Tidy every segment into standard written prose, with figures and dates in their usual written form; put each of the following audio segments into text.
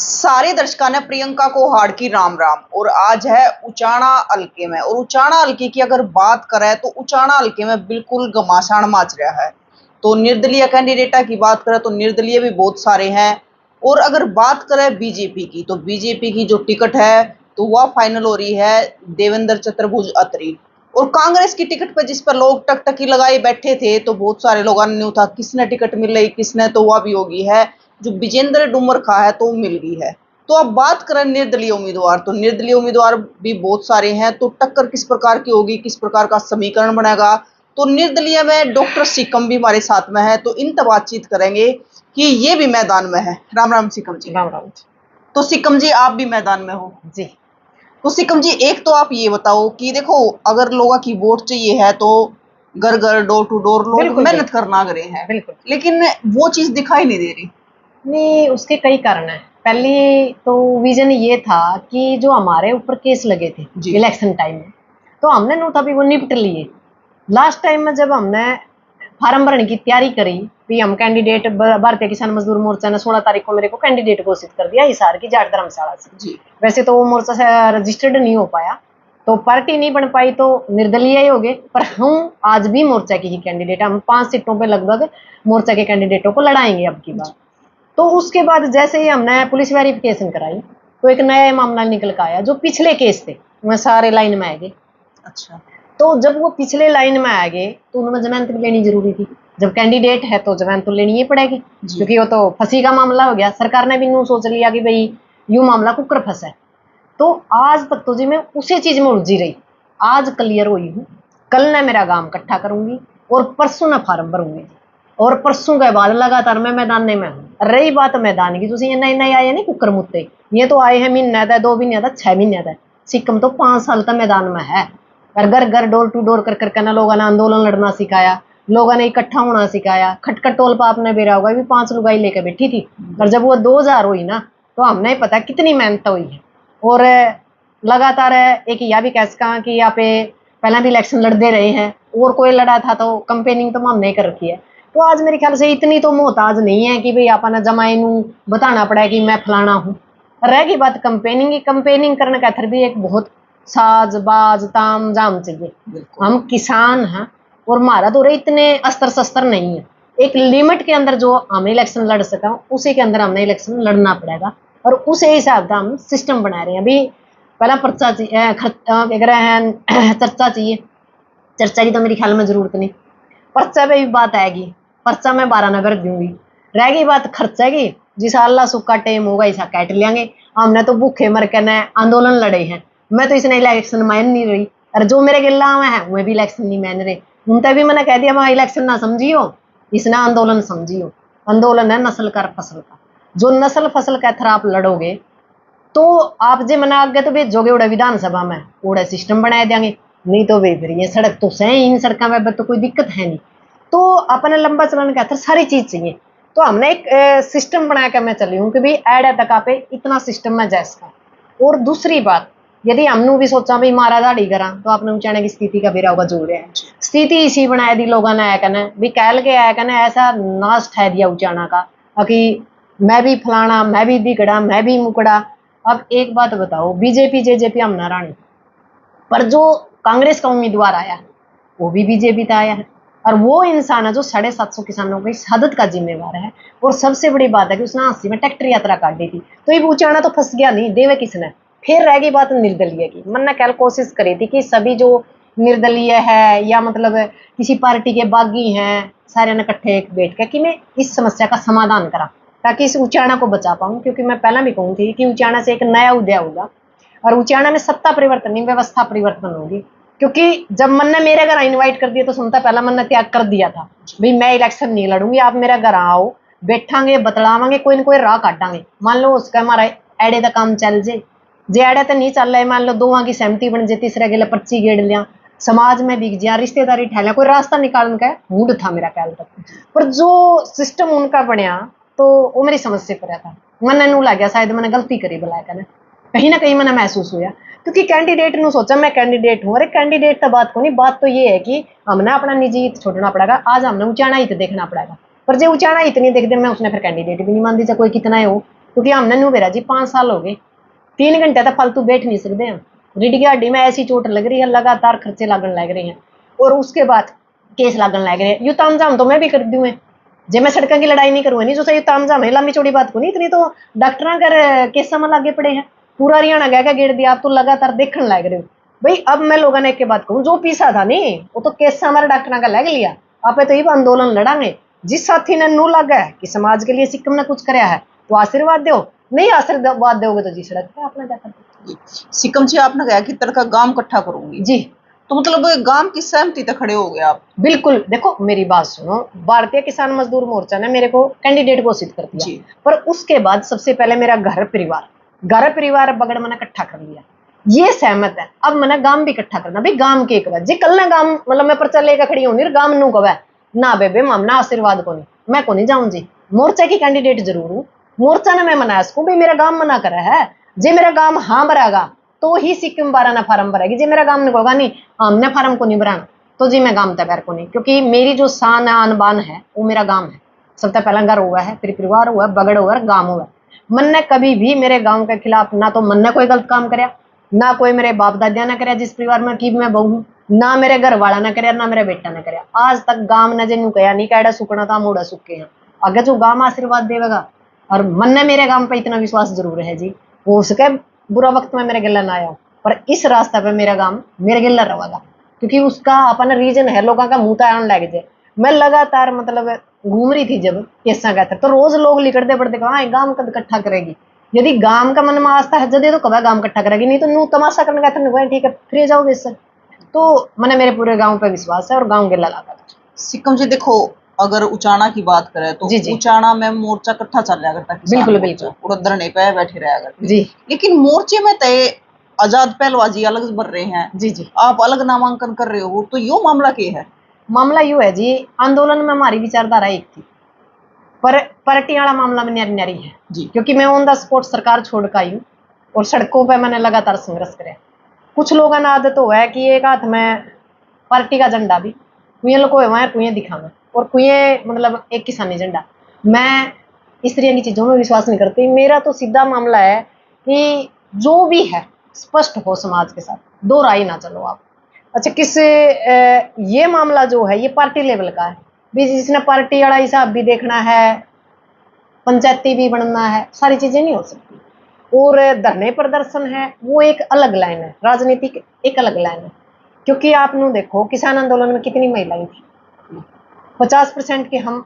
सारे दर्शकों ने प्रियंका को हार्ड राम राम। और आज है उचाना हल्के में, और उचाना हल्के की अगर बात करें तो उचाना हल्के में बिल्कुल घमासान मच रहा है। तो निर्दलीय कैंडिडेटा की बात करें तो निर्दलीय भी बहुत सारे हैं। और अगर बात करें बीजेपी की तो बीजेपी की जो टिकट है तो वह फाइनल हो रही है देवेंद्र चतुर्भुज अत्री। और कांग्रेस की टिकट पर जिस पर लोग टकटकी लगाए बैठे थे तो बहुत सारे लोगों ने था किसने टिकट मिल रही किसने, तो वह भी होगी है जो विजेंद्र डुमर खा है तो मिल गई है। तो अब बात करें निर्दलीय उम्मीदवार, तो निर्दलीय उम्मीदवार भी बहुत सारे हैं। तो टक्कर किस प्रकार की होगी, किस प्रकार का समीकरण बनेगा, तो निर्दलीय में डॉक्टर सिकम भी हमारे साथ में है, तो इन बातचीत करेंगे कि ये भी मैदान में है। राम राम सिकम जी। राम राम जी। तो सिकम जी आप भी मैदान में हो जी। तो सिकम जी एक तो आप ये बताओ कि देखो अगर लोगों की वोट चाहिए है तो घर घर डोर टू डोर लोग बिल्कुल मेहनत करना करे हैं, बिल्कुल। लेकिन वो चीज दिखाई नहीं दे रही। नहीं, उसके कई कारण हैं। पहले तो विजन ये था कि जो हमारे ऊपर केस लगे थे जी। इलेक्शन टाइम में, तो हमने नोट अभी वो निपट लिए। लास्ट टाइम में जब हमने फार्म भरने की तैयारी करी, भी हम कैंडिडेट भारतीय किसान मजदूर मोर्चा ने 16 तारीख को मेरे को कैंडिडेट घोषित कर दिया हिसार की जाट धर्मशाला से। जी। वैसे तो वो मोर्चा से रजिस्टर्ड नहीं हो पाया, तो पार्टी नहीं बन पाई, तो निर्दलीय ही हो गए। पर हम आज भी मोर्चा की ही कैंडिडेट, हम 5 सीटों पे लगभग मोर्चा के कैंडिडेटों को लड़ाएंगे अब की बार। तो उसके बाद जैसे ही हमने पुलिस वेरिफिकेशन कराई तो एक नया मामला निकल कर आया, जो पिछले केस थे वह सारे लाइन में आ गए। अच्छा। तो जब वो पिछले लाइन में आ गए तो उनमें जमानत भी लेनी जरूरी थी। जब कैंडिडेट है तो जमानत तो लेनी ही पड़ेगी, क्योंकि वो तो फंसी का मामला हो गया। सरकार ने भी यूं सोच लिया कि भाई यूं मामला कुकर फंसा है। तो आज तक तो जी मैं उसी चीज में उलझी रही। आज क्लियर हुई हूँ, कल ने मेरा काम इकट्ठा करूंगी और परसों न फार्म भरूंगी, और परसों के बाद लगातार मैं मैदान में हूँ। रही बात मैदान की, तुझे ये नए नए आए नहीं कुकर मुत्ते, ये तो आए हैं महीना था, 2 महीने था, 6 महीने था। सिक्कम तो 5 साल तक मैदान में है। और घर घर डोर टू डोर कर करके ना लोगों ने आंदोलन लड़ना सिखाया, लोगों ने इकट्ठा होना सिखाया। खटखट टोल पर आपने बेरा होगा भी 5 लुगाई लेकर बैठी थी, और जब वो 2000 हुई ना तो हमने पता कितनी मेहनत हुई है। और लगातार एक यह भी कह सका कि यहाँ पे पहले भी इलेक्शन लड़ते रहे हैं, और कोई लड़ा था तो कंपेनिंग तो हमने कर रखी है। तो आज मेरे ख्याल से इतनी तो मोहताज नहीं है कि भाई अपना जमाए नू बताना पड़ा है कि मैं फलाना हूँ। रह गई बात कंपेनिंग की, कंपेनिंग करने का थर भी एक बहुत साज बाज ताम जाम चाहिए। हम किसान हैं और हमारा तो इतने अस्त्र शस्त्र नहीं है। एक लिमिट के अंदर जो हम इलेक्शन लड़ सका उसी के अंदर हमने इलेक्शन लड़ना पड़ेगा, और उस हिसाब का हम सिस्टम बना रहे हैं। अभी पहला पर्चा चाहिए, चर्चा चाहिए। चर्चा की तो मेरे ख्याल में जरूरत नहीं, पर्चा पे भी बात आएगी। पर्चा में 12 नंबर दूंगी। रह गई बात खर्चा की, जिस अल्लाह सुखा टाइम होगा ऐसा काट लेंगे। हमने तो भूखे मर के न आंदोलन लड़े हैं, मैं तो इसने इलेक्शन मान नहीं रही। और जो मेरे गिला में है वह भी इलेक्शन नहीं मान रहे। उनसे भी मैंने कह दिया मैं इलेक्शन ना समझियो, इसने आंदोलन समझियो। आंदोलन है नस्ल का फसल का, जो नस्ल फसल का थर आप लड़ोगे तो आप जे मना आगे तो भेजोगे उड़ा विधानसभा में, उड़ा सिस्टम बनाए देंगे। नहीं तो वे फिर ये सड़क तो सही, इन सड़कों में तो कोई दिक्कत है नहीं। तो अपने लंबा चलन का सारी चीज चाहिए। तो हमने एक सिस्टम बना के मैं चली हूँ कि भाई एड तक पे इतना सिस्टम में जैसा। और दूसरी बात, यदि हमने भी सोचा भाई मारा दाड़ी करा तो आपने ऊंचाने की स्थिति का बेरा होगा जोर है। स्थिति इसी बनाया दी लोगों ने आया कहना भी कैल के आया कहना ऐसा नाश ठह दिया ऊंचाना का कि मैं भी फलाना, मैं भी दिगड़ा, मैं भी मुकड़ा। अब एक बात बताओ, बीजेपी जेजेपी हम नारायण, पर जो कांग्रेस का उम्मीदवार आया वो भी बीजेपी का आया है, और वो इंसान है जो 750 किसानों की शहादत का जिम्मेवार है। और सबसे बड़ी बात है कि उसने 80 में ट्रैक्टर यात्रा काट दी थी। तो ये ऊंचाना तो फंस गया नहीं, देवे किसने। फिर रह गई बात निर्दलीय की। मैंने कल कोशिश करी थी कि सभी जो निर्दलीय है या मतलब किसी पार्टी के बागी हैं सारे ने इकट्ठे बैठ के कि मैं इस समस्या का समाधान करा, ताकि इस उचाना को बचा पाऊं। क्योंकि मैं पहला भी कहूँ थी कि उचाना से एक नया उदय होगा, और उचाना में सत्ता परिवर्तन नहीं व्यवस्था परिवर्तन होगी। क्योंकि जब मन ने मेरे घर इनवाइट कर दिया तो सुनता पहला मन ने त्याग कर दिया था भाई मैं इलेक्शन नहीं लड़ूंगी, आप मेरा घर आओ, बैठांगे बतलावांगे, कोई ना कोई राह काटांगे। मान लो उसका हमारा एड़े का काम चल जे जे एड़े तो नहीं चल रहा है, मान लो दोवां की सहमति बन जाए, तीसरे के लिए पर्ची गेड़ लिया, समाज में बिक जिया, रिश्तेदारी ठहला, कोई रास्ता निकालने का मूड था मेरा ख्याल तक। पर जो सिस्टम उनका बनया तो वो मेरी समझ से पड़ा था। मन नू लग गया शायद मैंने गलती करी बुलाया कर, कहीं ना कहीं मैंने महसूस हुआ। क्योंकि कैंडिडेट ने सोचा मैं कैंडिडेट हूँ। अरे कैंडिडेट तो बात को नहीं, बात तो ये है कि हमने अपना निजी हित छोड़ना पड़ेगा। आज हमने ऊंचाना हित देखना पड़ेगा, पर जो ऊंचाना हित नहीं देखते मैं उसने फिर कैंडिडेट भी नहीं मान दी, चाहे कोई कितना ही हो। क्योंकि हमने नू बेरा जी 5 साल हो गए, 3 घंटे तक फालतू बैठ नहीं सकते हम। रीढ़ की हड्डी में ऐसी चोट लग रही है, लगातार खर्चे लागन लग रहे हैं, और उसके बाद केस लागन लग रहे हैं। यू ताम जाम तो मैं भी कर दूं, जे मैं सड़कों की लड़ाई नहीं करूंगा नहीं जो सही ताम जाम है, लंबी चौड़ी बात को नहीं, इतनी तो डॉक्टर कर केसा में लागे पड़े हैं। पूरा हरियाणा गया गेड़ दिया, आप तो लगातार देखने लग रहे हो भाई। अब मैं लोगों ने एक के बात कहूँ, जो पीसा था नहीं वो तो केसा हमारे डॉक्टर का लग लिया। आप तो ये आंदोलन लड़ांगे, जिस साथी ने नू लगा है कि समाज के लिए सिक्किम ने कुछ कराया है तो आशीर्वाद दो, नहीं आशीर्वाद दोगे तो जी सड़क पे आपने क्या करना। सिकम जी, आपने कहा कि तरह का गांव इकट्ठा करूंगी जी तो मतलब गांव की सहमति तक खड़े हो गए आप? बिल्कुल। देखो मेरी बात सुनो, भारतीय किसान मजदूर मोर्चा ने मेरे को कैंडिडेट घोषित कर दिया, जी। पर उसके बाद सबसे पहले मेरा घर परिवार बगड़ मैंने इकट्ठा कर लिया, ये सहमत है। अब मैंने गांव भी इकट्ठा करना, भाई गांव के एक बार जी कल ना गांव मतलब मैं पर्चा लेकर खड़ी हूँ गांव नू कब ना बेबे मामना आशीर्वाद को नहीं, मैं को नहीं जाऊं जी, मोर्चा की कैंडिडेट जरूर हूँ। मोर्चा ने मैं मनाया इसको, भाई मेरा गांव मना करा है, जे मेरा गांव हाँ भरागा तो ही सिक्किम 12 ना फार्म भरेगी, जे मेरा गांव ने कहोगा नहीं हमने फार्म को नहीं भराना तो जी मैं गांव तैयार को नहीं, क्योंकि मेरी जो शान है आन बान है वो मेरा गांव है। सबसे पहला घर हुआ है, फिर परिवार हुआ, बगड़ हुआ, गांव हुआ। मन ने कभी भी मेरे गांव के खिलाफ ना तो मन ने कोई गलत काम कराया, ना कोई मेरे बाप दादिया ने कराया जिस परिवार में की मैं बहू हूं, ना मेरे घर वाला ने कराया, ना मेरे बेटा ने कराया। आज तक गांव ने जिन्हों कहा नहीं कैडा सुकना था मोड़ा सुके हैं, अगर जो गांव आशीर्वाद देगा। और मन ने मेरे गांव पे इतना विश्वास जरूर है जी, वो उसके बुरा वक्त में मेरे गिल्ला ना आया, पर इस रास्ते पे मेरा गांव मेरे गिल्ला रहेगा, क्योंकि उसका अपना रीजन है, लोगों का मुंह आने लग जाए। मैं लगातार मतलब घूम रही थी जब केसा का तो रोज लोग लिखते पड़ते कहा गांव कद इकट्ठा करेगी, यदि गांव का मन में आस्था है जदे तो कब गांव इकट्ठा करेगी, नहीं तो नू तमाशा करने का ठीक है फिर जाओगे इससे। तो मैंने मेरे पूरे गांव पे विश्वास है और गांव गिल्ला लगा। सिक्कम जी देखो, अगर उचाना की बात करें तो जी जी उचाना में मोर्चा इकट्ठा चल रहा करता, बिल्कुल बिल्कुल पूरा धरने पे बैठे रहा करते जी। लेकिन मोर्चे में तय आजाद पहलवाजी अलग भर रहे हैं, जी जी आप अलग नामांकन कर रहे हो, तो यो मामला क्या है? मामला यू है जी, आंदोलन में हमारी विचारधारा एक थी, पर पार्टी वाला मामला में न्यारी न्यारी है जी। क्योंकि मैं ऑन द स्पॉट सरकार छोड़ कर आई हूँ और सड़कों पे मैंने लगातार संघर्ष कराया। कुछ लोगों ने आदत हो है कि एक हाथ में पार्टी का झंडा भी कुएं लकोए हुए हैं, कुएं दिखाना, और कुएं मतलब एक किसानी झंडा। मैं इस तरह की चीजों में विश्वास नहीं करती। मेरा तो सीधा मामला है कि जो भी है स्पष्ट हो समाज के साथ, दो राय ना चलो आप। अच्छा ये मामला जो है ये पार्टी लेवल का है, भी जिसने पार्टी वाला हिसाब भी देखना है, पंचायती भी बनना है, सारी चीजें नहीं हो सकती। और धरने प्रदर्शन है वो एक अलग लाइन है, राजनीतिक एक अलग लाइन है। क्योंकि आप नु देखो किसान आंदोलन में कितनी महिलाएं थी, 50% के हम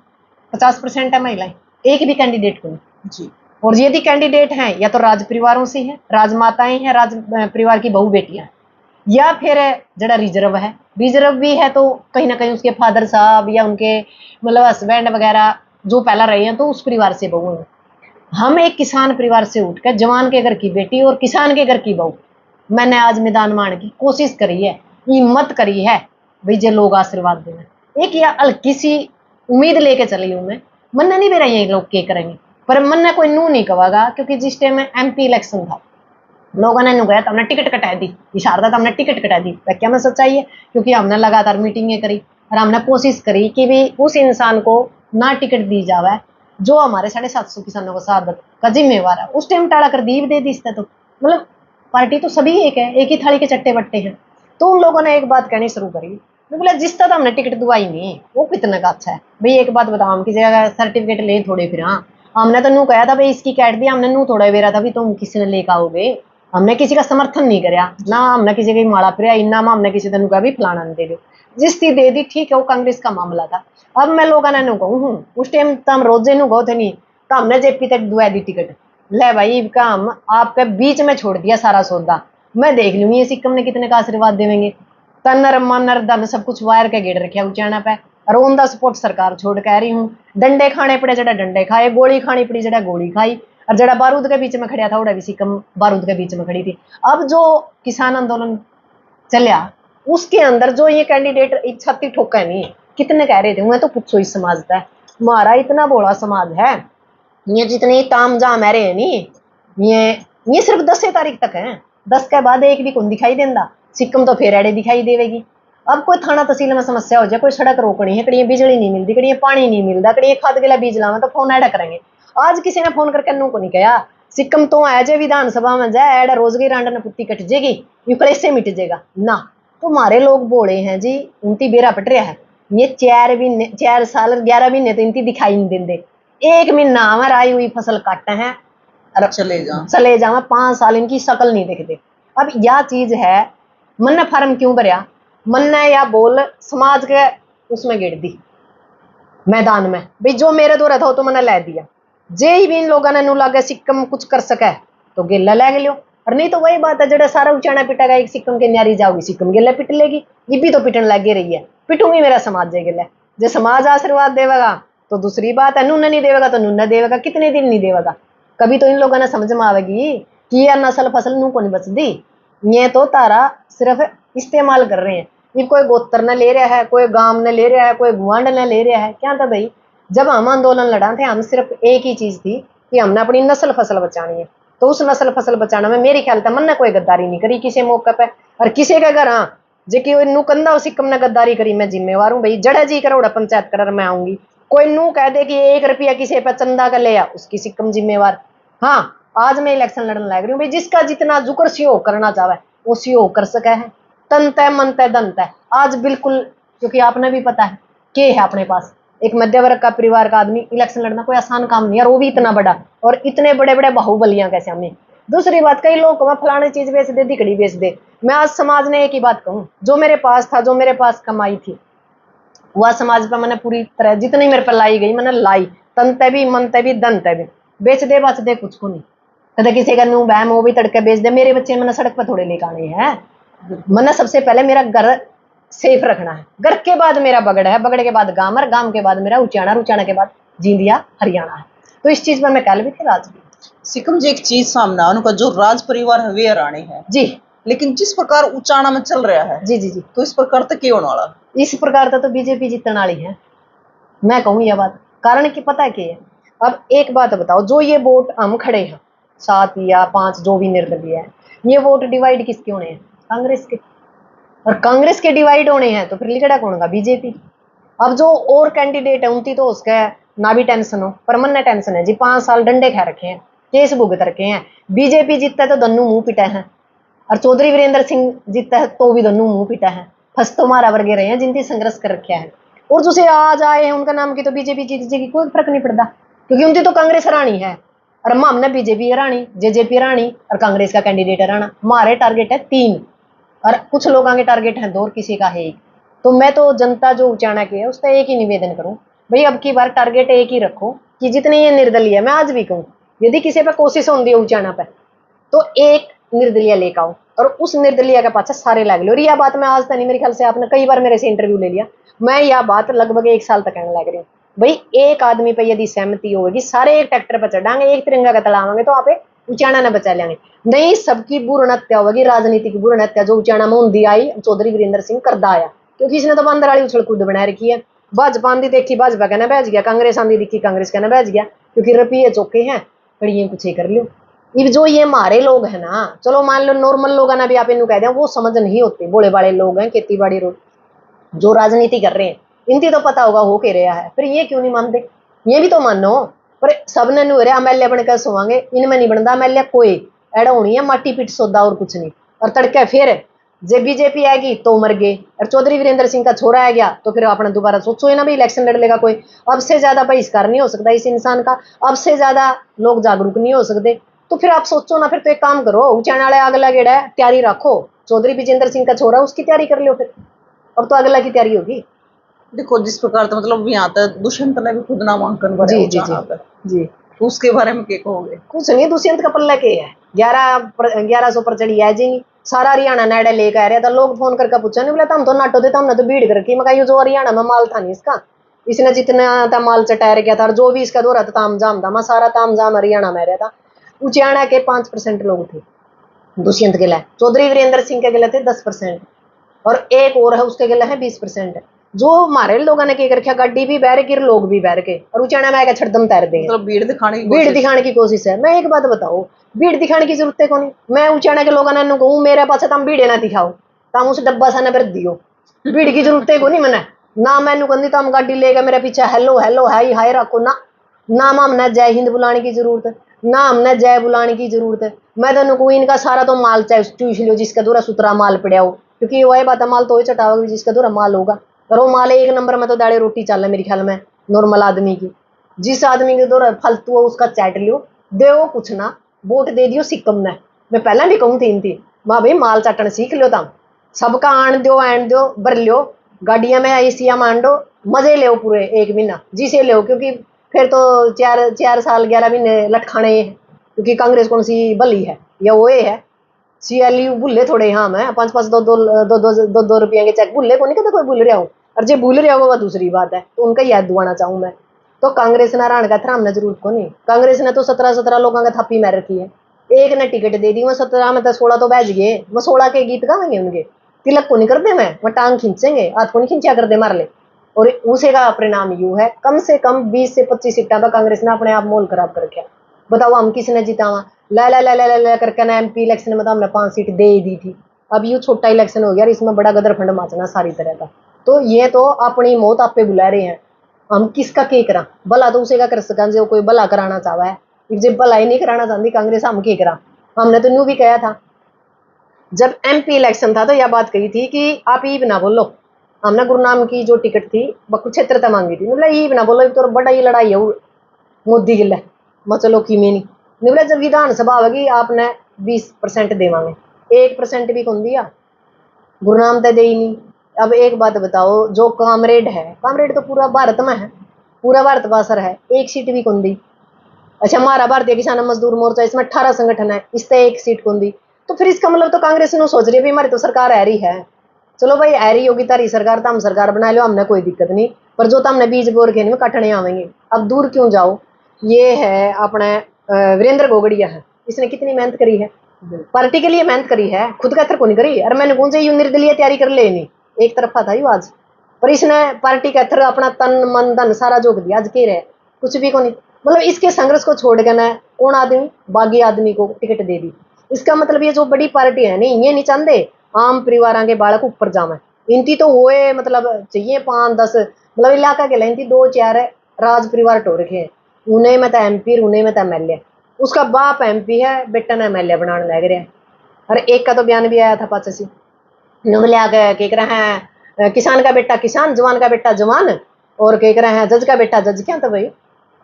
50% है महिलाएं, एक भी कैंडिडेट को नहीं जी। और यदि कैंडिडेट हैं या तो राज परिवारों से हैं, राजमाताएं हैं, राज परिवार की बहू बेटियां, या फिर जड़ा रिजर्व है, रिजर्व भी है तो कहीं ना कहीं उसके फादर साहब या उनके मतलब हस्बैंड वगैरह जो पहला रहे हैं तो उस परिवार से बहू है। हम एक किसान परिवार से उठकर जवान के घर की बेटी और किसान के घर की बहू, मैंने आज मैदान मान की कोशिश करी है, हिम्मत करी है भाई जे लोग आशीर्वाद देना। एक या हल्की सी उम्मीद लेके चली हूं मैं, मन नहीं मेरा ये लोग क्या करेंगे, पर मन ने कोई नू नहीं कहेगा। क्योंकि जिस टाइम में एमपी इलेक्शन था लोगों ने गया तो हमने टिकट कटा दी, इशारा था हमने टिकट कटा दी, क्या में सच्चाई है, क्योंकि हमने लगातार मीटिंगें करी और हमने कोशिश करी कि भी उस इंसान को ना टिकट दी जावे जो हमारे 750 किसानों को शहादत का जिम्मेवार है। उस टाइम टाड़ा कर दीप दे दी इसने, तो मतलब पार्टी तो सभी एक है, एक ही थाली के चट्टे बट्टे हैं। तो उन लोगों ने एक बात कहनी शुरू करी, बोला जिस तरह हमने टिकट दुआई नहीं वो कितने का अच्छा है भाई, एक बात बताओ हम किसी का सर्टिफिकेट ले थोड़े, फिर हाँ हमने तो नू कहा था भाई इसकी कैट दी, हमने नू थोड़ा बेरा था भी तुम किसी ने लेकर आओगे, हमने किसी का समर्थन नहीं कराया ना, हमने किसी की माड़ा फिर इना में हमने किसी ने कहा भी फलाना नहीं दे दो, जिस थी दे दी ठीक है, वो कांग्रेस का मामला था। अब मैं लोगों ने कहूँ उस टाइम तो हम रोजे नु गो थे नहीं, तो हमने जेपी तक दुआ दी टिकट, ले भाई काम आपके बीच में छोड़ दिया सारा सौदा, मैं देख लूंगी ये सिक्किम ने कितने का आशीर्वाद देंगे। तनर मनर धन सब कुछ वायर के गेड़ रखे उचाना पे, और ऑन द स्पॉट सरकार छोड़ कह रही हूँ, डंडे खाने पड़े जड़ा डंडे खाए, गोली खानी पड़ी जड़ा गोली खाई, और जड़ा बारूद के बीच में खड़ा था उड़ा भी सिक्किम बारूद के बीच में खड़ी थी। अब जो किसान आंदोलन चलिया उसके अंदर जो ये कैंडिडेट छाती ठोका नहीं, कितने कह रहे थे मैं तो पूछो इस समाज का, हमारा इतना बड़ा समाज है, ये जितने ताम जाम है रहे नहीं, ये सिर्फ 10 तारीख तक है, 10 के बाद एक भी कौन दिखाई देंदा, सिक्किम तो फिर एड़े दिखाई देगी। अब कोई थाना तहसील में समस्या हो जाए, कोई सड़क रोकनी है, कड़ी बिजली नहीं मिलती, कड़ी पानी नहीं मिलता, कड़ी खाद के लिए बीज लावा तो फोन ऐडा करेंगे। आज किसी ने फोन करके नू को नहीं कहा सिक्कम तो है जे विधानसभा में जाए एड रोजगी रांड ने पुट्टी कट जाएगी यू कैसे मिट जाएगा ना। तुम्हारे लोग बोले हैं जी उनती बेरा पट रहा है ये 4 साल 11 महीने तो इनती दिखाई नहीं देंगे। 1 महीना हमारे आई हुई फसल काटते हैं और चले जाओ 5 साल इनकी शकल नहीं दिखते। अब यह चीज है मन फार्म क्यों भरिया मन ने या बोल समाज के उसमें गिर दी मैदान में भाई जो मेरे द्वारा था तो मैंने ला दिया जे ही भी इन लोगों ने नू लगे सिक्कम कुछ कर सके तो गेला लै लियो और नहीं तो वही बात है जड़ा सारा उचाना पिटेगा एक सिक्कम के न्यारी जाओगी सिक्कम गेला पिट लेगी ये भी तो पिटन लगे रही है पिटूंगी मेरा समाज जे गेला जो समाज आशीर्वाद देवेगा तो दूसरी बात है नून नहीं देवेगा तो नून देवेगा कितने दिन नहीं देवेगा। कभी तो इन लोगों ने समझ में आवेगी कि यह नस्ल फसल नू को नहीं बचती ये तो तारा सिर्फ इस्तेमाल कर रहे हैं। ये कोई गोत्र ने ले रहा है कोई गांव ने ले रहा है कोई गुआंढ ने ले रहा है क्या था भाई जब हम आंदोलन लड़ा थे हम सिर्फ एक ही चीज थी कि हमने अपनी नस्ल फसल बचानी है तो उस नस्ल फसल बचाने में मेरे ख्याल से मन ने कोई गद्दारी नहीं करी किसी मौके पे और किसी का घर हाँ जे कि नू कंधा हो सिक्कम ने गद्दारी करी मैं जिम्मेवार हूँ भाई जड़ा जी करोड़ा पंचायत कर मैं आऊंगी कोई नू कह दे कि 1 रुपया किसी पे चंदा का ले आ उसकी सिक्कम जिम्मेवार। हाँ आज मैं इलेक्शन लड़ने लग रही हूँ भाई जिसका जितना जुकर सहयोग करना चाहे वो सहयोग कर सके है तन तय मन तय दन तय आज बिल्कुल क्योंकि आपने भी पता है के है अपने पास एक मध्य वर्ग का परिवार का आदमी इलेक्शन लड़ना कोई आसान काम नहीं है और वो भी इतना बड़ा और इतने बड़े बड़े बाहुबलियां कैसे हमें। दूसरी बात कई लोग मैं फलाने चीज बेच दे दिकड़ी बेच दे मैं आज समाज ने एक ही बात कहूँ जो मेरे पास था जो मेरे पास कमाई थी वह समाज पर मैंने पूरी तरह जितनी मेरे पर लाई गई मैंने लाई तन तय भी मन तय भी दन तय भी बेच दे बच दे कुछ को नहीं कदे किसी का नू बहम वो भी तड़के बेच दे मेरे बच्चे मैंने सड़क पर थोड़े लेकर आने हैं मैंने सबसे पहले मेरा घर सेफ रखना है घर के बाद मेरा बगड़ है बगड़ के बाद गांव और गांव के बाद मेरा उचाना उचाना के बाद जींदिया हरियाणा है तो इस चीज पर मैं कल भी थी राज भी सिक्किम जी एक चीज सामने उनका जो राज परिवार है वे रानी है जी लेकिन जिस प्रकार उचाना में चल रहा है जी जी जी तो इस प्रकार तो क्यों होने वाला इस प्रकार तो बीजेपी जीतने वाली है मैं कहूँ यह बात कारण की पता क्या है। अब एक बात बताओ जो ये वोट हम खड़े हैं 7 या 5 जो भी निर्दलीय है ये वोट डिवाइड किसके होने हैं कांग्रेस के और कांग्रेस के डिवाइड होने हैं तो फिर लिखड़ा कौन होगा बीजेपी। अब जो और कैंडिडेट है उनकी तो उसका ना भी टेंशन हो पर मन टेंशन है जी 5 साल डंडे खा रखे हैं केस भुगत रखे हैं बीजेपी जीतता है तो दोनों मुंह पिटा है और चौधरी वीरेंद्र सिंह जीतता है तो भी दोनों मुंह पिटा है फंस तो मारा वर्गे रहे हैं जिनकी संघर्ष कर रखा है और जो से आज आए हैं उनका नाम की तो बीजेपी जीत जाएगी कोई फर्क नहीं पड़ता क्योंकि उनकी तो कांग्रेस रानी है और हमने बीजेपी रानी जेजेपी रानी और कांग्रेस का कैंडिडेट है राणा हमारे टारगेट है 3 और कुछ लोगों के टारगेट है 2 और किसी का है 1 तो मैं तो जनता जो उचाना की है उसका एक ही निवेदन करूं भाई अब की बार टारगेट एक ही रखो कि जितने ये निर्दलीय है मैं आज भी कहूँ यदि किसी पे कोशिश होती है उचाना पे तो एक निर्दलीय लेकर आओ और उस निर्दलीय के पास सारे लग लो और यह बात मैं आज तक नहीं मेरे ख्याल से आपने कई बार मेरे से इंटरव्यू ले लिया मैं यह बात लगभग 1 साल तक कहने लग रही हूँ भाई एक आदमी पे यदि सहमति होगी सारे एक ट्रैक्टर पर चढ़ाएंगे एक तिरंगा का तलावांगे तो आप उचाना न बचा लेंगे नहीं सबकी बुरी हत्या होगी राजनीति की बुरी हत्या जो उचाना में उन्दी आई चौधरी वीरेंद्र सिंह करदा आया क्योंकि इसने तो बंदर वाली उछल कूद बना रखी है भाजपा आंधी देखी भाजपा कहना बैच गया कांग्रेस आंधी देखी कांग्रेस कहना बैच गया क्योंकि रुपये चौके हैं कड़िए कुछ कर लो। ये जो ये हमारे लोग हैं ना चलो मान लो नॉर्मल लोग ना भी आप इन्हों कह दें वो समझ नहीं होते बोले बाले लोग हैं खेती बाड़ी जो राजनीति कर रहे हैं इनकी तो पता होगा हो के रहा है फिर ये क्यों नहीं मानते ये भी तो मानो पर सबने नु एमएलए बनकर सोवांगे इनमें नहीं बनता एमएलए कोई एड़ा होनी है माटी पीट सौदा और कुछ नहीं और तड़के फिर जब बीजेपी आएगी तो मर गए और चौधरी वीरेंद्र सिंह का छोरा आ गया तो फिर अपना दोबारा सोचो ना भी इलेक्शन लड़ लेगा कोई अब से ज्यादा बहिष्कार नहीं हो सकता इस इंसान का अब से ज्यादा लोग जागरूक नहीं हो सकते तो फिर आप सोचो ना फिर तो एक काम करो उचाने वाले अगला गेड़ा है तैयारी रखो चौधरी विजेंद्र सिंह का छोरा उसकी तैयारी कर लो फिर अब तो अगला की तैयारी होगी। देखो जिस प्रकार तो मतलब यहाँ तक दुष्यंत ने भी खुद नामांकन भरा जी जी जी जी तो उसके बारे में क्या कहोगे। कुछ नहीं दुष्यंत का पल्ला के है 1100 पर चढ़ी आ जाएंगी सारा हरियाणा नाड़ा लेकर आ रहा था लोग फोन करके पूछा नहीं बोला हम तो नाटो देता हमने तो भीड़ कर रखी मैं जो हरियाणा में माल था नहीं इसका इसने जितना था माल चटाया गया था और जो भी इसका दौरा था ताम जाम था मैं सारा ताम जाम हरियाणा में रहा था। उचाना के 5% लोग थे दुष्यंत के लिए चौधरी वीरेंद्र सिंह के गिले थे 10% और एक और है उसके गिले है 20%। जो हमारे लोगों ने क्या रखा गड्डी भी बहर के लोग भी बहर के और उचाना में आएगा छड़दम तैर देंगे मतलब भीड़ दिखाने की कोशिश है। मैं एक बात बताओ भीड़ दिखाने की जरूरत है कौन मैं उचाना के लोगों ने कहूँ मेरे पास तुम भीड़ ना दिखाओ तुम उस डब्बा सा न दियो भीड़ की जरूरत है को नहीं मैंने ना मैनू कहती तुम गाड़ी लेगा मेरे पीछे हेलो हेलो हाई हाई रखो ना ना हमने जय हिंद बुलाने की जरूरत है, ना हमने जय बुलाने की जरूरत है। मैं तो कहूँ इनका सारा तो माल चाहे चूस लो, जिसका दूरा सुतरा माल पड़ा हो, क्योंकि वही बात है, माल तो ही चटाओगे जिसका दूरा माल होगा। और वो माल एक नंबर में तो दाड़े रोटी चाल है मेरे ख्याल में नॉर्मल आदमी की। जिस आदमी के दूरा फालतू हो उसका चैट लियो, दे कुछ ना, वोट दे दियो सिक्कम ने। मैं पहले भी कहूँ थी माँ भाई माल चाटन सीख लो तम, सबका आन दो भर लो, गाड़िया में एसिया मान दो, मजे ले पूरे एक महीना जिसे ले, क्योंकि फिर तो 4 साल 11 महीने लटकाने हैं, क्योंकि कांग्रेस कौन सी भली है या वो है। CLU भूले थोड़े, हाँ मैं 5-5 2-2 रुपये के चेक भूले को नहीं कहते कोई भूल रहा हूँ, और जो भूल रहा होगा वह दूसरी बात है, तो उनका याद दुआना चाहूँ मैं। तो कांग्रेस ने राण का था हमने जरूरत को नहीं, कांग्रेस ने तो 17 लोगों का थापी मार रखी है, एक ने टिकट दे दी, वो 17 में तो 16 तो बज गए, वो 16 के गीत गाएंगे उनके, तिलक को नहीं कर दे मैं, वो टांग खींचेंगे, हाथ को नहीं खींचा कर दे मार ले। और उसे का परिणाम यू है, कम से कम 20 से 25 सीटा पर कांग्रेस ने अपने आप मोल खराब कर रखा। बताओ हम किसने जीतावा, ला ला ला ला ला, ला करके ना MP इलेक्शन में तो हमने 5 सीट दे ही दी थी। अब यू छोटा इलेक्शन हो गया, इसमें बड़ा गदर फंड माचना सारी तरह का। तो ये तो अपनी मौत आप पे बुला रहे हैं, हम किसका के करा, भला तो उसे का कर सका जो कोई भला कराना चाहवा है, जब भला ही नहीं कराना चाहती कांग्रेस, हम के करा। हमने तो न्यू भी कहा था जब MP इलेक्शन था, तो यह बात कही थी कि आप ईब ना बोलो, हमने गुरुनाम की जो टिकट थी कुरुक्षेत्र तक मांगी थी, मतलब ईब ना बोलो तो बड़ा ही लड़ाई है मोदी गिल्ला, चलो की में नहीं बोला, जब विधानसभा होगी आपने 20% देवांगे, 1% भी कौन दिया, गुरुनाम तो दे ही नहीं। अब एक बात बताओ, जो कामरेड है, कामरेड तो पूरा भारत में है, पूरा भारत बासर है, एक सीट भी कौन दी। अच्छा हमारा भारतीय किसान मजदूर मोर्चा, इसमें 18 संगठन है, इससे एक सीट कौन दी। तो फिर इसका मतलब तो कांग्रेस ने सोच रही है हमारी तो सरकार आ रही है, चलो भाई आ रही होगी तारी सरकार, तो हम सरकार बना लो, हमने कोई दिक्कत नहीं, पर जो तो हमने बीज बोर खेने में कटने आवेंगे। अब दूर क्यों जाओ, ये है अपने वीरेंद्र गोगड़िया है, इसने कितनी मेहनत करी है, पार्टी के लिए मेहनत करी है, खुद का को नहीं करी। अरे मैंने कौन से यू निर्दलीय तैयारी कर ले नहीं, एक तरफा था यू आज, पर इसने पार्टी के थ्रू अपना तन मन धन सारा झोंक दिया, आज के रहे कुछ भी को नहीं। मतलब इसके संघर्ष को छोड़ के ना कौन आदमी बागी आदमी को टिकट दे दी। इसका मतलब ये जो बड़ी पार्टी है नहीं, ये नहीं चाहते आम परिवार के बालक ऊपर जावे, इनती तो हुए मतलब चाहिए 5-10, मतलब इलाका के लाइन 2-4 राज परिवार टो रखे हैं, उन्हें में तो MP, उन्हें में तो MLA, उसका बाप MP है, बेटा ने MLA बनाने लग रहे हैं। और एक का तो बयान भी आया था पाचसी नुमले आके कह रहे हैं किसान का बेटा किसान, जवान का बेटा जवान, और कह रहे हैं जज का बेटा जज। क्या था भाई,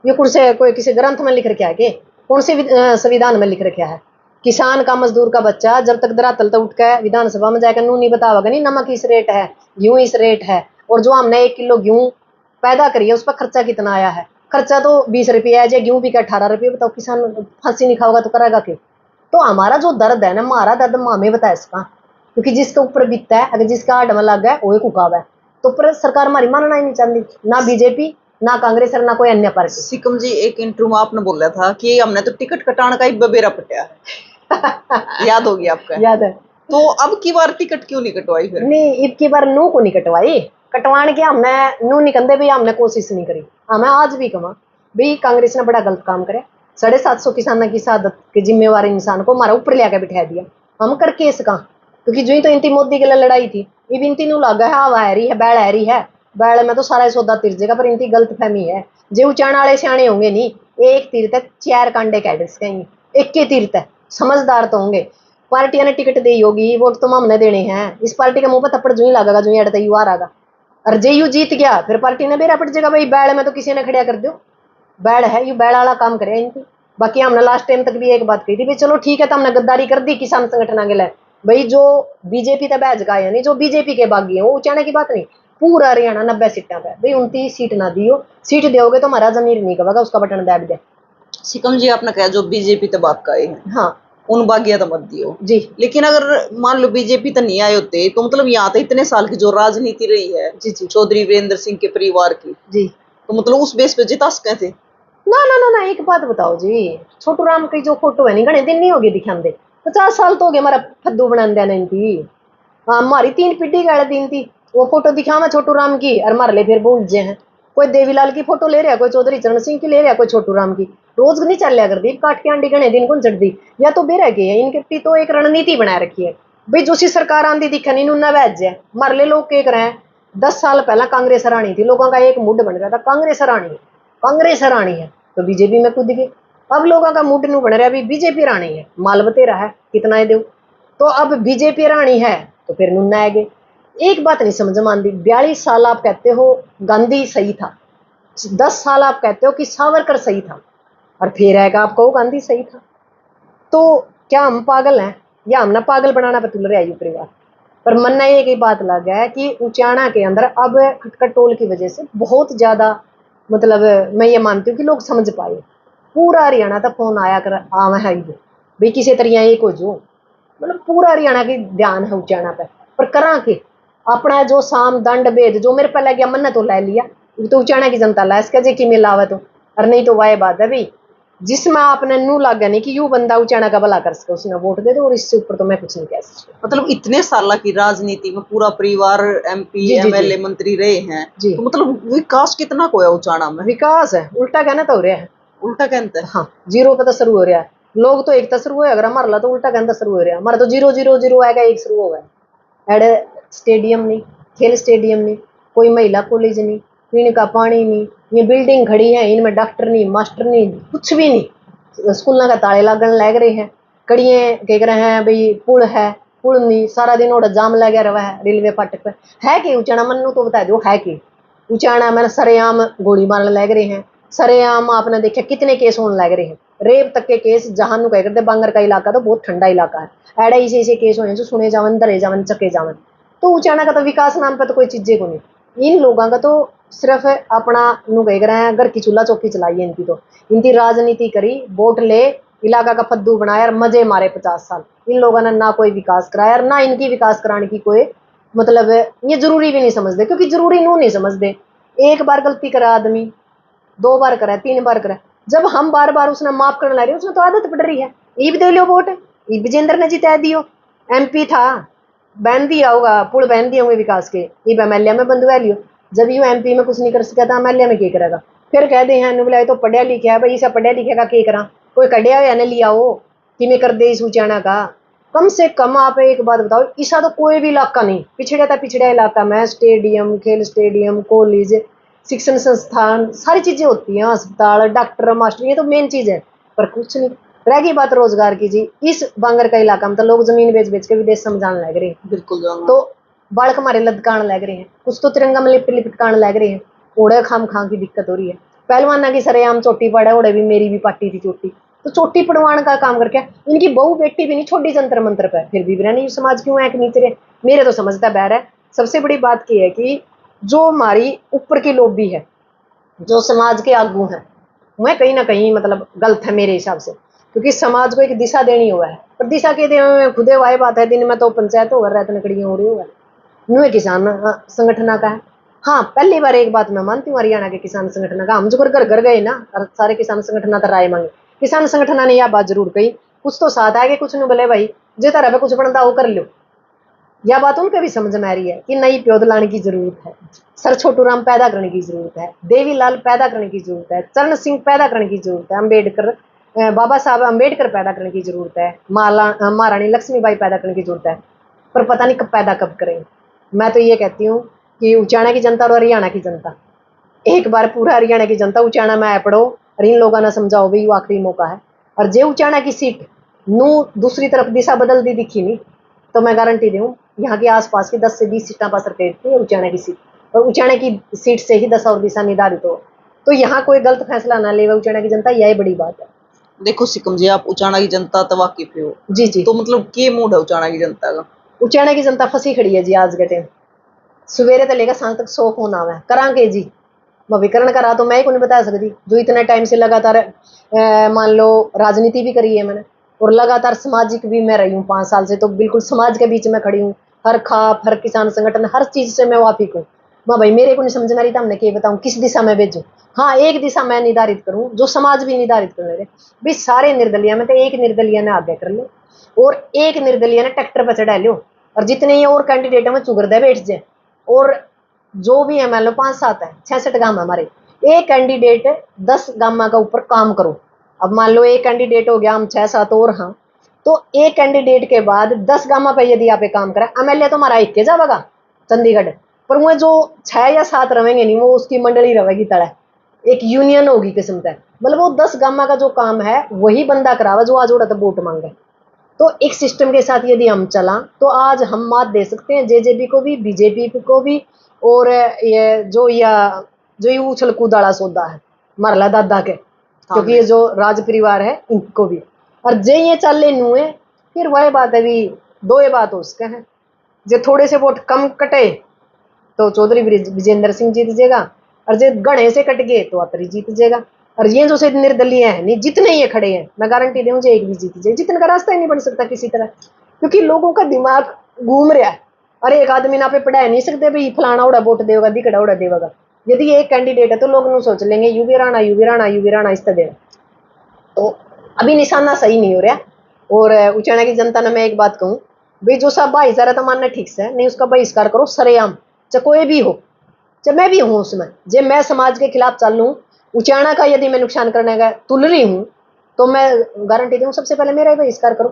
ये कौन से कोई किसी ग्रंथ में लिख रखा है कि कौन से संविधान में लिख रखा है, किसान का मजदूर का बच्चा जब तक धरातल तक उठ के विधानसभा में जाकर नू नहीं बताओगे नहीं नमक इस रेट है, गेहूं इस रेट है, और जो हमने 1 किलो गेहूं पैदा करी है उस पर खर्चा कितना आया है, खर्चा तो 20 रुपये है, गेहूं भी का 18 रुपये, बताओ किसान फांसी नहीं खाओगा तो करेगा क्यों। तो हमारा जो दर्द है ना, हमारा दर्द मामे बताए इसका, क्योंकि जिसके ऊपर बीतता है, अगर जिसका आडम लग गया वो कुकाब है। तो पर सरकार हमारी मानना ही नहीं चाहती, ना बीजेपी ना कांग्रेस और ना कोई अन्य पार्टी। सिकम जी एक इंटरव्यू में आपने बोला था कि हमने तो टिकट कटाने का ही बबेरा पटिया है याद होगी आपका? याद है। तो अब की बार टिकट क्यों नहीं कटवाई फिर? नहीं इब की बार नू को नहीं कटवाई, कटवाने के हमने नू नहीं कंदे भाई, हमने कोशिश नहीं करी। हमें आज भी कमा भाई कांग्रेस ने बड़ा गलत काम करे, 750 किसानों की शहादत के जिम्मेवार इंसान को हमारा ऊपर लिया बिठा दिया, हम करके इसका, क्योंकि जो ही तो इंती मोदी के लिए लड़ाई थी, इब इंती नू लगा है हवा है रही है, बैल है रही है, बैल में तो सारा सौदा तिरजेगा, पर इनकी गलत फहमी है, जो उचाण वाले सियाने होंगे नहीं, एक तीर तक 4 कांडे कैडेट्स कहेंगे, एक के तीर तक समझदार तो होंगे। पार्टियां ने टिकट दी होगी, वोट तो हमने देने हैं, इस पार्टी का मुंह पर थप्पड़ जो ही लगेगा, जो ही अड़ता यू आ रहा, और जे यू जीत गया फिर पार्टी ने बेरा पट जाएगा भाई, बैल में तो किसी ने खड़ा कर दो, बैल है यू बैल वाला काम करे इनकी। बाकी हमने लास्ट टाइम तक भी एक बात कही थी भाई चलो ठीक है, तो हमने गद्दारी कर दी किसान संगठन के लिए भाई, जो बीजेपी तक बैच का यानी जो बीजेपी के बागी है वो उचाने की बात नहीं, पूरा हरियाणा 90 सीटा पे भाई 29 सीट ना दियो, सीट दोगे तो हमारा जमीर नहीं कहेगा उसका बटन दाब दे। सिकम जी आपने कहा जो बीजेपी तक बात का है, हाँ उन बागिया तो मत दियो जी, लेकिन अगर मान लो बीजेपी तो नहीं आए होते, तो मतलब यहाँ तो इतने साल की जो राजनीति रही है जी जी चौधरी वीरेंद्र सिंह के परिवार की, जी, तो मतलब उस बेस पे जिता सके थे। ना ना ना ना, एक बात बताओ जी, छोटू राम की जो फोटो है नहीं घने दिन नहीं होगी दिखाते, 50 साल तो हो गए हमारा फद्दू बना देना इनकी, हाँ हमारी 3 पीढ़ी गए दिन थी, वो फोटो दिखावा छोटू राम की और मार ले फिर भूल जे हैं, कोई देवीलाल की फोटो ले रहा, कोई चौधरी चरण सिंह की ले रहा, कोई छोटू राम की, रोज नहीं चल लिया कर दी काट के आंडी गणे दिन को चढ़ दी, या तो बेरह के है इनके तो एक रणनीति बना रखी है भाई, जो सी सरकार आंदी दिखा नहीं उन्ना वैज जाए मार ले, लोग के रहे हैं 10 साल पहला कांग्रेस हरानी थी, लोगों का एक मूड बन गया था कांग्रेस हरानी है, कांग्रेस हरानी है, तो बीजेपी में कूद गए। अब लोगों का मूड नहीं बन रहा, अभी बीजेपी राणी है, माल बतेरा है कितना ही दो, तो अब बीजेपी राणी है तो फिर नुन्ना आएगे। एक बात नहीं समझ में आती, 42 साल आप कहते हो गांधी सही था, 10 साल आप कहते हो कि सावरकर सही था, और फिर आएगा आप कहो गांधी सही था। तो क्या हम पागल हैं या हमने पागल बनाना पे तुल रहे परिवार। पर मन में एक ही बात लग गया है कि उचाना के अंदर अब खटखट टोल की वजह से बहुत ज्यादा, मतलब मैं ये मानती हूँ कि लोग समझ पाए। पूरा हरियाणा तक फोन आया कर आवा है भाई किसी तरह एक हो जो, मतलब पूरा हरियाणा की ध्यान है उचाना पे। पर करा के अपना जो साम दंड भेद जो मेरे पे लग गया, मन ने तो ले लिया, तो उचाना की जनता ला इसका जे कि मिलावा तो, और नहीं तो वाह बात है भाई जिसमें आपने नू लागा नहीं कि यू बंदा उचाना का भला कर सके उसने वोट दे दो, और इससे ऊपर तो मैं कुछ नहीं कह सकती। मतलब इतने साल की राजनीति में पूरा परिवार एमपी जी जी जी एमएलए मंत्री रहे हैं, जी। तो मतलब विकास कितना को है उचाना में? विकास है उल्टा कहना तो हो रहा है, उल्टा कहते हैं। हाँ जीरो पे तो शुरू हो रहा है। लोग तो एक तो शुरू है, अगर हमारा ला तो उल्टा कहना शुरू हो रहा है, हमारा तो 0 0 0 आएगा, एक शुरू होगा। एडे स्टेडियम नहीं, खेल स्टेडियम नहीं, कोई महिला कॉलेज नहीं, पीने का पानी नहीं, ये बिल्डिंग खड़ी है इनमें डॉक्टर नहीं मास्टर नहीं कुछ भी नहीं, स्कूलों का ताले लगन लग रहे हैं, कड़िए कह रहे हैं भाई पुल है, पुल नहीं, सारा दिन और जाम लगा रहा है रेलवे फाटक पे। है कि उचाना मनु तो बता दो है कि उचाना मैंने सरेआम गोली मारने लग रहे हैं, सरेआम आपने देखा कितने केस होने लग रहे हैं, रेप तक के केस, जहां नु कह करते बांगर का इलाका तो बहुत ठंडा इलाका है, ऐडा ऐसे केस हुए जो सुने जावन धरे जावन चके जावन। तो उचाना का तो विकास नाम पे तो कोई चीजें को नहीं, इन लोगों का तो सिर्फ अपना नु कह रहे हैं घर की चूल्हा चौकी चलाई है इनकी, तो इनकी राजनीति करी वोट ले इलाका का फद्दू बनाया और मजे मारे 50 साल। इन लोगों ने ना कोई विकास कराया और ना इनकी विकास कराने की कोई मतलब ये जरूरी भी नहीं समझते, क्योंकि जरूरी नू नहीं समझते। एक बार गलती करा आदमी, 2 बार करा, 3 बार करा, जब हम बार बार उसने माफ करने लग रहे उसने तो आदत पड़ रही है। ईब दे लो वोट, ईब विजेंद्र ने जिता दियो, एमपी था बहन दिया होगा, पुल बहन दिए होंगे विकास के, ईब एमएलए में बंधवा लियो। जब यू एमपी में कुछ नहीं कर सका था एमएलए में क्या करेगा, फिर कह दे हैं बुलाए तो पढ़िया लिखा है भाई, इसे पढ़िया लिखे का क्या करा, कोई कढ़िया हुआ ने लिया हो कि मैं कर दे इस उचाना का। कम से कम आप एक बात बताओ, ईसा तो कोई भी इलाका नहीं पिछड़ा था, पिछड़ा इलाका में स्टेडियम, खेल स्टेडियम, कॉलेज, शिक्षण संस्थान, सारी चीजें होती हैं, अस्पताल, डॉक्टर, मास्टर, ये तो मेन चीज है। पर कुछ नहीं रह गई बात रोजगार की जी, इस बांगर का इलाका में तो लोग जमीन बेच बेच के विदेश समझाने लग रहे हैं। बिल्कुल तो बालक हमारे लदकान लग रहे हैं, कुछ तो तिरंगा में लिपट लिपटकान लग रहे हैं, ओढ़े खाम खां की दिक्कत हो रही है। पहलवाना की सरेआम चोटी पड़ा, ओढ़े भी मेरी भी पाटी थी चोटी, तो चोटी पड़वाने का काम करके इनकी बहू बेटी भी नहीं छोटी जंतर मंत्र पर, फिर भी नहीं समाज क्यों है कि नीचे रहे, मेरे तो समझता बैर है। सबसे बड़ी बात की है कि जो हमारी ऊपर की लॉबी है, जो समाज के आगू हैं, वह कहीं ना कहीं मतलब गलत है मेरे हिसाब से, क्योंकि समाज को एक दिशा देनी हुआ है, पर दिशा के दे खुदे वाई बात है, दिन में तो पंचायत हो रहा है, नकड़ियां हो रही होगा, नुए किसान संगठन का है। हाँ पहली बार एक बात मैं मानती हूँ हरियाणा के किसान संगठन का, हम जो घर घर गए ना और सारे किसान संगठन तो राय मांगे, किसान संगठन ने यह बात जरूर कही, कुछ तो साथ आगे कुछ नहीं बोले भाई जे तरह कुछ बनता वो कर लो। यह बात उनके भी समझ में आ रही है कि नई प्योद लाने की जरूरत है, सर छोटू राम पैदा करने की जरूरत है, देवीलाल पैदा करने की जरूरत है, चरण सिंह पैदा करने की जरूरत है, अम्बेडकर बाबा साहब अम्बेडकर पैदा करने की जरूरत है, महारानी लक्ष्मीबाई पैदा करने की जरूरत है, पर पता नहीं कब पैदा कब करें। मैं तो ये कहती हूँ कि उचाना की जनता और हरियाणा की जनता, एक बार पूरा हरियाणा की जनता उचाना में आए पड़ो और इन लोगों ने समझाओ भाई वो आखिरी मौका है। और जे उचाना की सीट नू दूसरी तरफ दिशा बदल दी दिखी नहीं, तो मैं गारंटी दूँ यहाँ के आसपास की 10 से 20 सीटा पर सकती है उचाना की सीट, और उचाना की सीट से ही दशा और दिशा निर्धारित हो, तो यहाँ कोई गलत फैसला ना ले उचाना की जनता, यही बड़ी बात है। देखो सिकम जी, आप उचाना की जनता तो वाकिफ हो जी जी। तो मतलब के मूड है उचाना की जनता का? उचाना की जनता फंसी खड़ी है जी आज के टाइम, सवेरे तो लेकर सांझ तक 100 फोन आवे करांगे जी, विकरण करा तो मैं ही को नहीं बता सकती, जो इतने टाइम से लगातार मान लो राजनीति भी करी है मैंने, और लगातार सामाजिक भी मैं रही हूँ 5 साल से, तो बिल्कुल समाज के बीच में खड़ी हूँ, हर खाप हर किसान संगठन हर चीज से मैं वाकिफ हूँ। माँ भाई मेरे को नहीं समझ में आ रही था, हमने क्या बताऊँ किस दिशा में भेजूँ। हाँ एक दिशा मैं निर्धारित करूँ जो समाज भी निर्धारित कर ले रहे भाई, सारे निर्दलीय में तो एक निर्दलीय ने आगे कर ले और एक निर्दलीय ने ट्रैक्टर पर चढ़ा लो, और जितने ही और कैंडिडेट है चुगर दे बैठ जाए, और जो भी है मान लो 5-7 है 66 गांव हमारे, एक कैंडिडेट 10 गांव का ऊपर काम करो। अब मान लो एक कैंडिडेट हो गया, हम 6-7 और, हाँ तो एक कैंडिडेट के बाद 10 गांव पे यदि आप एक काम करें, एमएलए तो हमारा एक के जाएगा चंडीगढ़, पर वो जो 6 या 7 रहेंगे नहीं वो उसकी मंडली रहेगी तड़ा, एक यूनियन होगी किस्म तक, मतलब वो 10 गामा का जो काम है वही बंदा करावा जो आज उड़ा तो वोट मांगे। तो एक सिस्टम के साथ यदि हम चला तो आज हम मात दे सकते हैं जेजेपी को भी, बीजेपी को भी, और ये उछल कूद वाला सौदा है मरला दादा के, क्योंकि ये जो राज परिवार है इनको भी। और जे ये चाले नू है, फिर वह बात अभी दो ये बात हो उसके हैं, जो थोड़े से वोट कम कटे तो चौधरी विजेंद्र सिंह जीत जाएगा, और जो गणे से कट गए तो अतरी जीत जाएगा। और ये जो से निर्दलीय है नहीं, जितने ये खड़े हैं मैं गारंटी दूं एक भी जीत जाए, जितने का रास्ता ही नहीं बन सकता किसी तरह, क्योंकि लोगों का दिमाग घूम रहा है। अरे एक आदमी ना पे पढ़ा नहीं सकते भाई फलाना उड़ा वोट देगा, दिकड़ा उड़ा देगा। यदि ये एक कैंडिडेट है तो लोग नहीं सोच लेंगे UV Rana UV Rana UV Rana इस तरह। तो अभी निशाना सही नहीं हो रहा। और उचाना की जनता ने मैं एक बात कहूँ भाई, जो सब भाईचारा तो मानना ठीक से नहीं, उसका बहिष्कार करो सरेआम, चाहे कोई भी हो, चाहे मैं भी हूँ उसमें, जब मैं समाज के खिलाफ चल लूँ, उचाना का यदि मैं नुकसान करने का तुल रही हूँ तो मैं गारंटी दूँ सबसे पहले मेरा ही बहिष्कार करो।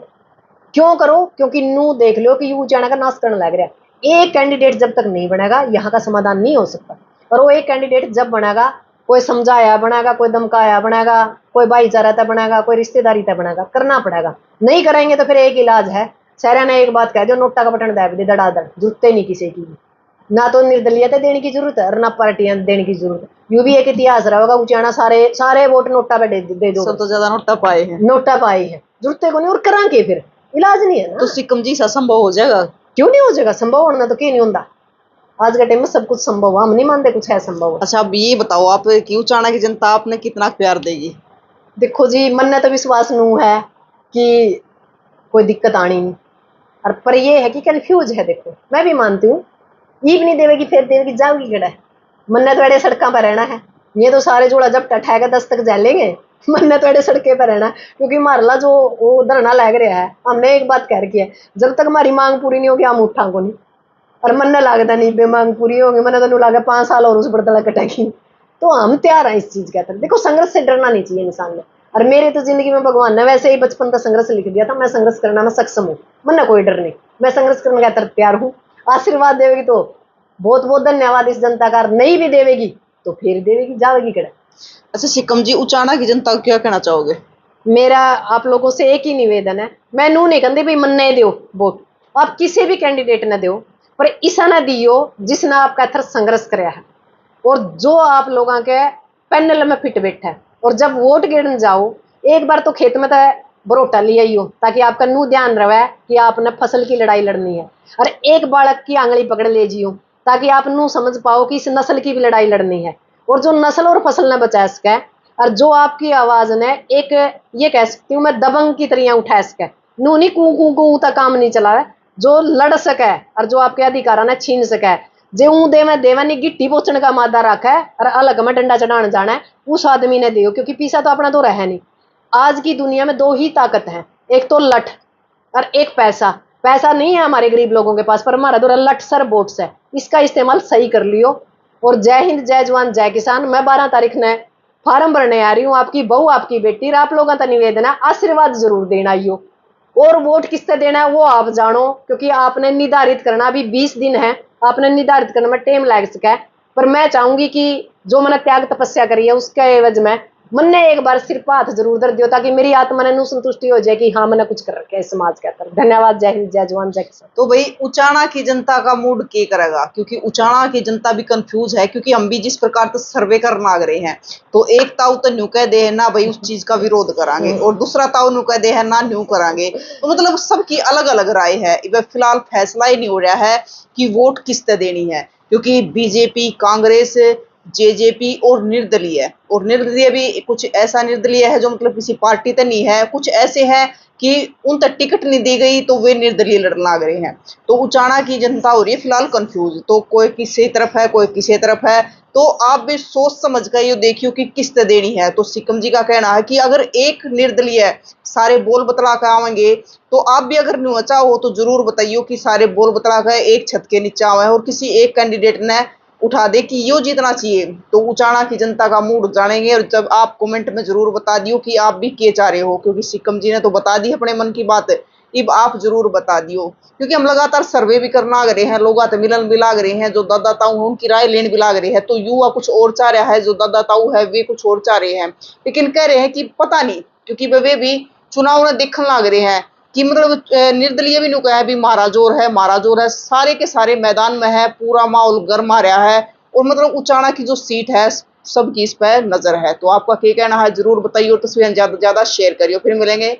क्यों करो? क्योंकि नू देख लो कि यू उचाना का नाश करने लग रहा है। एक कैंडिडेट जब तक नहीं बनेगा यहाँ का समाधान नहीं हो सकता, और वो एक कैंडिडेट जब बनेगा, कोई समझाया बनेगा, कोई धमकाया बनेगा, कोई भाईचारा तय बनेगा, कोई रिश्तेदारी तय बनेगा, करना पड़ेगा। नहीं करेंगे तो फिर एक इलाज है, सारा ने एक बात कह दो, नोटा का बटन दाब दे धड़ाधड़, जरूरत नहीं किसी की, ना तो निर्दलीयता देने की जरूरत है और ना पार्टियां देने की जरूरत है। यू भी एक इतिहास रहा होगा, उचाना सारे सारे वोट नोटा पे दे दो, सब तो ज्यादा नोटा पाए हैं, नोटा पाई है, जरूरत को नहीं, और करांगे फिर इलाज नहीं है ना। तो सिक्किम जी संभव हो जाएगा? क्यों नहीं हो जाएगा? संभव होना तो क्यों नहीं होता, आज के टाइम में सब कुछ संभव है, हम नहीं मानते कुछ है संभव। अच्छा अब ये बताओ आप कि उचाना की जनता आपने कितना प्यार देगी? देखो जी, मन ने तो विश्वास नू है कि कोई दिक्कत आनी नहीं, और पर ये है कि कंफ्यूज है। देखो मैं भी मानती हूँ, ईब नहीं देवेगी फिर देवेगी, जाओगी गड़ा है, मन ने तो अड़े सड़कों पर रहना है। ये तो सारे जोड़ा जब ठहगा 10 तक झेलेंगे, मन ने तो अड़े सड़के पर रहना, क्योंकि मारला जो वो धरना लग रहा है, हमने एक बात कह रखी है, जब तक हमारी मांग पूरी नहीं होगी हम उठा को नहीं। और मन ने लागता नहीं बे मांग पूरी होगी, मन तो लगा 5 साल और उस पर तला कटेगी। तो हम तैयार हैं इस चीज के अंदर। देखो संघर्ष से डरना नहीं चाहिए इंसान ने, और मेरे तो जिंदगी में भगवान ने वैसे ही बचपन का संघर्ष लिख दिया था, मैं संघर्ष करना में सक्षम हूँ, मन ने कोई डर नहीं, मैं संघर्ष करने का तैयार हूँ। आशीर्वाद देवेगी तो बहुत बहुत धन्यवाद इस जनता का, नहीं भी देवेगी तो फिर देवेगी, जावेगी कड़ा। अच्छा सिक्किम जी, उचाना की जनता को क्या कहना चाहोगे? मेरा आप लोगों से एक ही निवेदन है, मैं नू नहीं कहती भाई मन नहीं दो वोट, आप किसी भी कैंडिडेट ने दो, पर ऐसा ना दियो जिसने आपका थर संघर्ष कराया है, और जो आप लोगों के पैनल में फिट बैठा है। और जब वोट गिरने जाओ एक बार तो खेत में तो बरोटा लिया ही हो, ताकि आपका नू ध्यान रहे कि आपने फसल की लड़ाई लड़नी है, और एक बालक की आंगली पकड़ ले जियो, ताकि आप नू समझ पाओ कि इस नस्ल की भी लड़ाई लड़नी है, और जो नस्ल और फसल ने बचा सके, और जो आपकी आवाज ने एक ये कह सकती हूँ मैं दबंग की तरह उठा सके, नू नहीं कू कू कू तक काम नहीं चला है, जो लड़ सके और जो आपके अधिकारा ने छीन सके, जो देवा ने गिट्टी पोचन का मादा रखा है और अलग में डंडा चढ़ाने जाना है, उस आदमी ने दियो, क्योंकि पीछा तो अपना तो रहा नहीं। आज की दुनिया में दो ही ताकत है, एक तो लठ और एक पैसा। पैसा नहीं है हमारे गरीब लोगों के पास, पर हमारा दो लठ सर बोट्स है, इसका इस्तेमाल सही कर लियो। और जय हिंद, जय जवान, जय किसान। मैं 12 तारीख ने फार्म भरने आ रही हूँ, आपकी बहू आपकी बेटी, आप लोगों का निवेदन है आशीर्वाद जरूर देना आइयो, और वोट किससे देना है वो आप जानो, क्योंकि आपने निर्धारित करना, अभी 20 दिन है, आपने निर्धारित करने में टाइम लग सका है। पर मैं चाहूंगी कि जो मैंने त्याग तपस्या करी है उसके एवज में मन ने एक बार सिर्फ हाथ जरूर दर दियो, ताकि मेरी आत्मा ने संतुष्टि हो जाए कि हाँ मैंने कुछ कर रखा है समाज के अंदर। धन्यवाद, जय हिंद, जय जवान, जय किसान। तो भाई उचाना की जनता का मूड क्या करेगा? क्योंकि उचाना की जनता भी कंफ्यूज है, क्योंकि हम भी जिस प्रकार तो सर्वे करना आ रहे हैं, तो एक ताऊ तो न्यू कह दे है ना भाई उस चीज का विरोध करांगे, और दूसरा ताऊ न्यू कह दे है ना न्यू करांगे, तो मतलब सबकी अलग अलग राय है। फिलहाल फैसला ही नहीं हो रहा है कि वोट किस तरह देनी है, क्योंकि बीजेपी, कांग्रेस, जेजेपी और निर्दलीय भी कुछ ऐसा निर्दलीय है जो मतलब किसी पार्टी तो नहीं है, कुछ ऐसे हैं कि उन तक टिकट नहीं दी गई तो वे निर्दलीय लड़ने लग रहे हैं। तो उचाना की जनता हो रही है फिलहाल कंफ्यूज, तो कोई किसी तरफ है कोई किसी तरफ है। तो आप भी सोच समझ कर ये देखियो कि किस्त देनी है। तो सिक्किम जी का कहना है कि अगर एक निर्दलीय सारे बोल बतला कर आवेंगे, तो आप भी अगर नुचा हो तो जरूर बताइयो कि सारे बोल बतला कर एक छत के नीचे आवे और किसी एक कैंडिडेट ने उठा दे कि यो जीतना चाहिए। तो उचाना की जनता का मूड जानेंगे, और जब आप कमेंट में जरूर बता दियो कि आप भी क्या चाह रहे हो, क्योंकि सिक्किम जी ने तो बता दी अपने मन की बात इब आप जरूर बता दियो, क्योंकि हम लगातार सर्वे भी करना लग रहे हैं, लोग आते मिलन भी लाग रहे हैं, जो दादाताऊ हैं उनकी राय लेने भी लाग रही है। तो युवा कुछ और चाह रहा है, जो दादाताऊ है वे कुछ और चाह रहे हैं, लेकिन कह रहे हैं कि पता नहीं, क्योंकि वे भी चुनाव ने देखने लग रहे हैं कि मतलब निर्दलीय भी नु कहा भी मारा जोर है, सारे के सारे मैदान में है, पूरा माहौल गर्म आ रहा है, और मतलब उचाना की जो सीट है सबकी इस पर नजर है। तो आपका क्या कहना है जरूर बताइए, और तस्वीरें ज्यादा से ज्यादा शेयर करिए। फिर मिलेंगे